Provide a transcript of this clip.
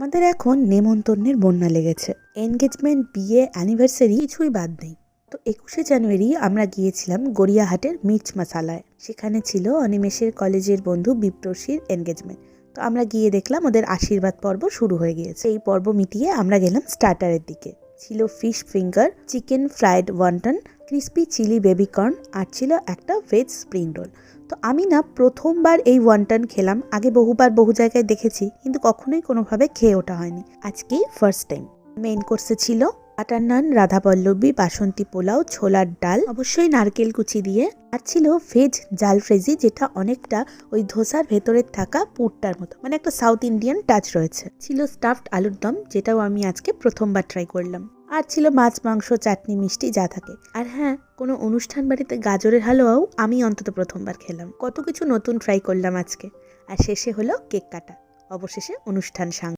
আমাদের এখন নেমন্তন্নের বন্যা লেগেছে। এনগেজমেন্ট, বিয়ে, অ্যানিভার্সারি কিছুই বাদ নেই। তো 21শে জানুয়ারি আমরা গিয়েছিলাম গড়িয়াহাটের মির্চ মশালায়। সেখানে ছিল অনিমেষের কলেজের বন্ধু বিপ্রশীর এনগেজমেন্ট। তো আমরা গিয়ে দেখলাম ওদের আশীর্বাদ পর্ব শুরু হয়ে গিয়েছে। এই পর্ব মিটিয়ে আমরা গেলাম স্টার্টারের দিকে। ছিল fish finger, chicken fried wonton, crispy chilli baby corn, আর ছিল একটা ভেজ স্প্রিং রোল। তো আমি না প্রথমবার এই ওয়ান্টন খেলাম। আগে বহুবার বহু জায়গায় দেখেছি, কিন্তু কখনোই কোনোভাবে খেয়ে ওঠা হয়নি। আজকেই ফার্স্ট টাইম। মেইন কোর্সে ছিল বাটার নান, রাধাপল্লবী, বাসন্তী পোলাও, ছোলার ডাল, অবশ্যই নারকেল কুচি দিয়ে, আর ছিল ভেজ জালফ্রেজি, যেটা অনেকটা ওই ধোসার ভেতরে থাকা পুরটার মতো, মানে একটা সাউথ ইন্ডিয়ান টাচ রয়েছে। ছিল স্টাফড আলুর দম, যেটাও আমি আজকে প্রথমবার ট্রাই করলাম। আর ছিল মাছ, মাংস, চাটনি, মিষ্টি যা থাকে। আর হ্যাঁ, কোনো অনুষ্ঠান বাড়িতে গাজরের হালুয়াও আমি অন্তত প্রথমবার খেলাম। কত কিছু নতুন ট্রাই করলাম আজকে। আর শেষে হলো কেক কাটা। অবশেষে অনুষ্ঠান সাং